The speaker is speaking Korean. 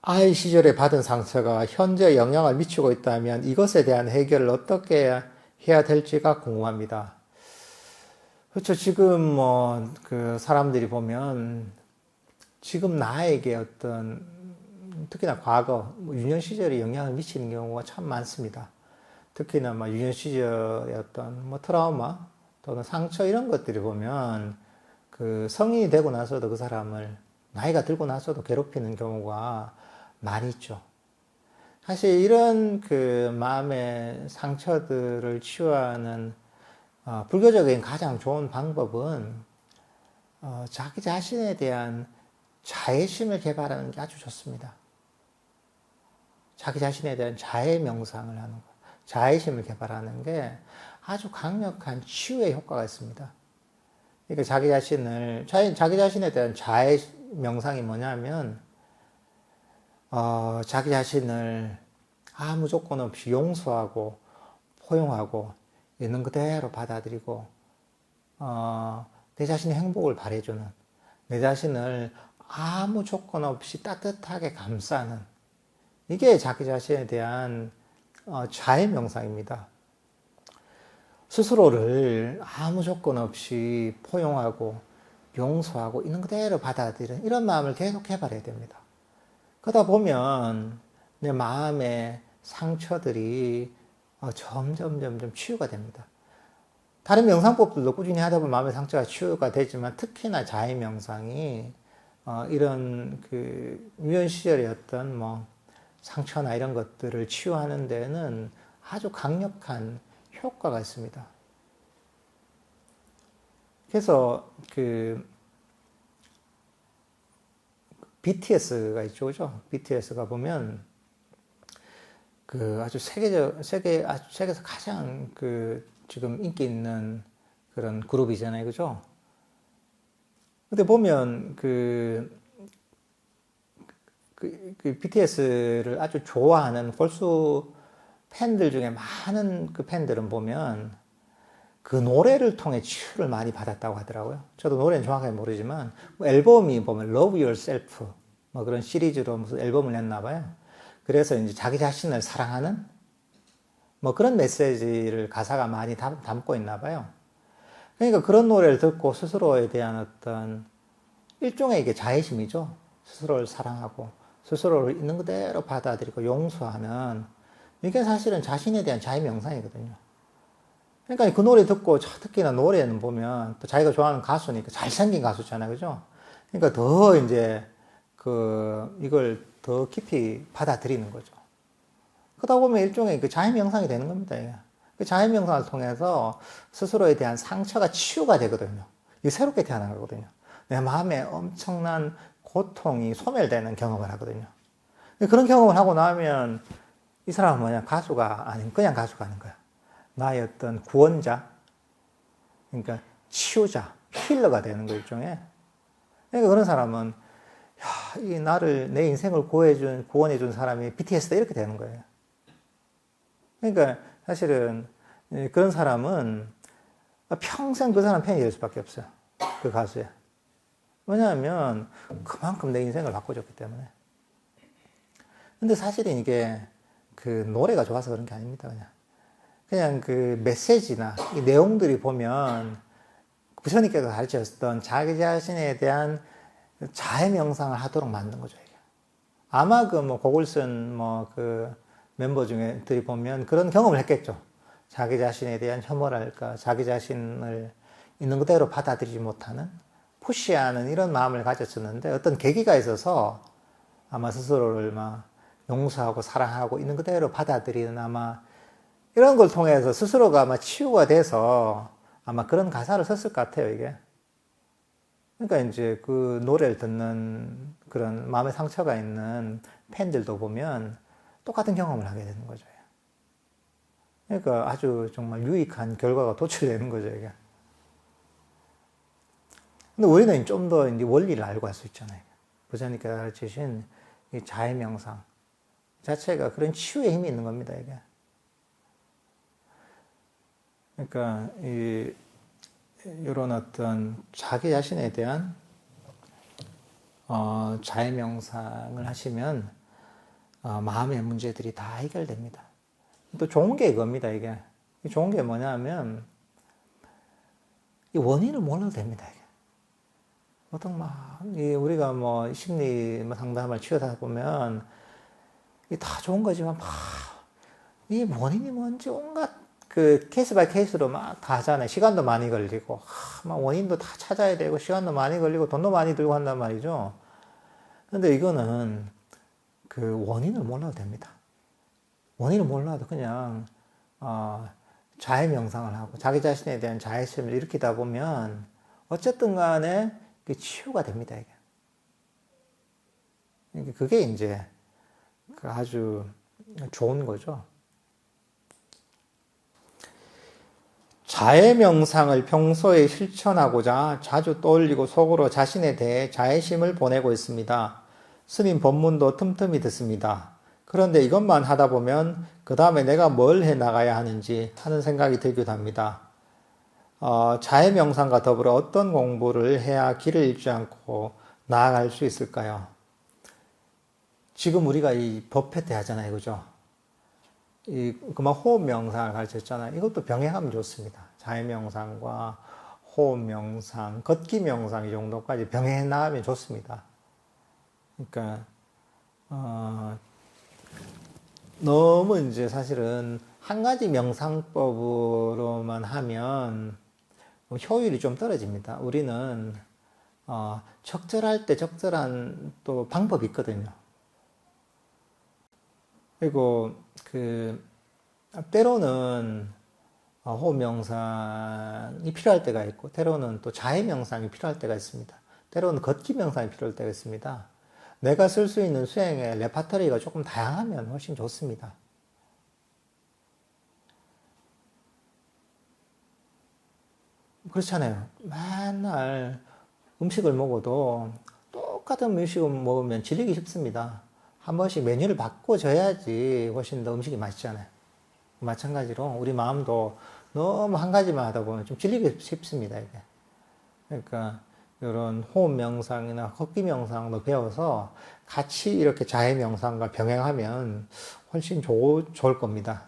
아이 시절에 받은 상처가 현재 영향을 미치고 있다면 이것에 대한 해결을 어떻게 해야 될지가 궁금합니다. 그렇죠. 지금 그 사람들이 보면 지금 나에게 어떤 특히나 과거 유년 시절에 영향을 미치는 경우가 참 많습니다. 특히나 유년 시절의 어떤 트라우마 또는 상처 이런 것들이 보면 그 성인이 되고 나서도 그 사람을 나이가 들고 나서도 괴롭히는 경우가 많이 있죠. 사실 이런 그 마음의 상처들을 치유하는 불교적인 가장 좋은 방법은 자기 자신에 대한 자애심을 개발하는 게 아주 좋습니다. 자기 자신에 대한 자애 명상을 하는 것, 자애심을 개발하는 게 아주 강력한 치유의 효과가 있습니다. 그러니까 자기 자신에 대한 자애 명상이 뭐냐면, 자기 자신을 아무 조건 없이 용서하고, 포용하고, 있는 그대로 받아들이고, 내 자신의 행복을 바래주는, 내 자신을 아무 조건 없이 따뜻하게 감싸는, 이게 자기 자신에 대한 자애 명상입니다. 스스로를 아무 조건 없이 포용하고 용서하고 있는 그대로 받아들이는 이런 마음을 계속 개발해야 됩니다. 그러다 보면 내 마음의 상처들이 점점 치유가 됩니다. 다른 명상법들도 꾸준히 하다 보면 마음의 상처가 치유가 되지만 특히나 자애 명상이 이런 그 유년 시절의 어떤 상처나 이런 것들을 치유하는 데는 아주 강력한 효과가 있습니다. 그래서 그 BTS가 있죠, 그죠? BTS가 보면 그 아주 세계에서 가장 그 지금 인기 있는 그런 그룹이잖아요, 그죠? 근데 보면 그 BTS를 아주 좋아하는 폴수 팬들 중에 많은 그 팬들은 보면 그 노래를 통해 치유를 많이 받았다고 하더라고요. 저도 노래는 정확하게 모르지만 앨범이 보면 Love Yourself 그런 시리즈로 무슨 앨범을 냈나 봐요. 그래서 이제 자기 자신을 사랑하는 그런 메시지를 가사가 많이 담고 있나 봐요. 그러니까 그런 노래를 듣고 스스로에 대한 어떤 일종의 이게 자애심이죠. 스스로를 사랑하고 스스로를 있는 그대로 받아들이고 용서하는 이게 사실은 자신에 대한 자애 명상이거든요. 그러니까 그 노래 듣고 특히나 노래는 보면 또 자기가 좋아하는 가수니까 잘생긴 가수잖아요, 그죠? 그러니까 더 이제 이걸 더 깊이 받아들이는 거죠. 그러다 보면 일종의 그 자애 명상이 되는 겁니다. 이게. 그 자애 명상을 통해서 스스로에 대한 상처가 치유가 되거든요. 이게 새롭게 태어난 거거든요. 내 마음에 엄청난 고통이 소멸되는 경험을 하거든요. 그런 경험을 하고 나면 이 사람은 뭐냐? 가수가 아닌 그냥 가수가 아닌 거야. 나의 어떤 구원자, 그러니까 치유자, 힐러가 되는 거 일종의. 그러니까 그런 사람은 이 나를 내 인생을 구원해준 사람이 BTS다 이렇게 되는 거예요. 그러니까 사실은 그런 사람은 평생 그 사람 팬이 될 수밖에 없어요. 그 가수에. 왜냐하면 그만큼 내 인생을 바꿔줬기 때문에. 근데 사실은 이게 그 노래가 좋아서 그런 게 아닙니다. 그냥 그 메시지나 이 내용들이 보면 부처님께서 가르치셨던 자기 자신에 대한 자해 명상을 하도록 만든 거죠. 이게. 아마 곡을 쓴 그 멤버 중에들이 보면 그런 경험을 했겠죠. 자기 자신에 대한 혐오랄까, 자기 자신을 있는 그대로 받아들이지 못하는, 푸시하는 이런 마음을 가졌었는데 어떤 계기가 있어서 아마 스스로를 용서하고 사랑하고 있는 그대로 받아들이는 아마 이런 걸 통해서 스스로가 아마 치유가 돼서 아마 그런 가사를 썼을 것 같아요, 이게. 그러니까 이제 그 노래를 듣는 그런 마음의 상처가 있는 팬들도 보면 똑같은 경험을 하게 되는 거죠. 그러니까 아주 정말 유익한 결과가 도출되는 거죠, 이게. 근데 우리는 좀 더 이제 원리를 알고 할 수 있잖아요. 부처님께서 가르치신 이 자해 명상 자체가 그런 치유의 힘이 있는 겁니다, 이게. 그러니까 이런 어떤 자기 자신에 대한 자해 명상을 하시면 마음의 문제들이 다 해결됩니다. 또 좋은 게 이겁니다, 이게. 좋은 게 뭐냐면, 이 원인을 몰라도 됩니다, 이게. 보통 우리가 심리 상담을 치료하다 보면, 이게 다 좋은 거지만, 이 원인이 뭔지 온갖 케이스 바이 케이스로 다 하잖아요. 시간도 많이 걸리고, 원인도 다 찾아야 되고, 시간도 많이 걸리고, 돈도 많이 들고 한단 말이죠. 근데 이거는 원인을 몰라도 됩니다. 원인을 몰라도 그냥, 자해 명상을 하고, 자기 자신에 대한 자애심을 일으키다 보면, 어쨌든 간에 치유가 됩니다, 이게. 그게 이제 아주 좋은 거죠. 자해 명상을 평소에 실천하고자 자주 떠올리고 속으로 자신에 대해 자애심을 보내고 있습니다. 스님 법문도 틈틈이 듣습니다. 그런데 이것만 하다 보면 그 다음에 내가 뭘 해 나가야 하는지 하는 생각이 들기도 합니다. 자해 명상과 더불어 어떤 공부를 해야 길을 잃지 않고 나아갈 수 있을까요? 지금 우리가 이 법회 하잖아요, 그죠? 그만 호흡 명상을 가르쳤잖아요. 이것도 병행하면 좋습니다. 자해 명상과 호흡 명상, 걷기 명상 이 정도까지 병행해 나가면 좋습니다. 그러니까 너무 이제 사실은 한 가지 명상법으로만 하면 효율이 좀 떨어집니다. 우리는 적절할 때 적절한 또 방법이 있거든요. 그리고 때로는 호흡 명상이 필요할 때가 있고, 때로는 또 자해 명상이 필요할 때가 있습니다. 때로는 걷기 명상이 필요할 때가 있습니다. 내가 쓸 수 있는 수행의 레파토리가 조금 다양하면 훨씬 좋습니다. 그렇잖아요. 맨날 음식을 먹어도 똑같은 음식을 먹으면 질리기 쉽습니다. 한 번씩 메뉴를 바꿔줘야지 훨씬 더 음식이 맛있잖아요. 마찬가지로 우리 마음도 너무 한 가지만 하다 보면 좀 질리기 쉽습니다, 이게. 그러니까 이런 호흡 명상이나 걷기 명상도 배워서 같이 이렇게 자해 명상과 병행하면 훨씬 좋을 겁니다.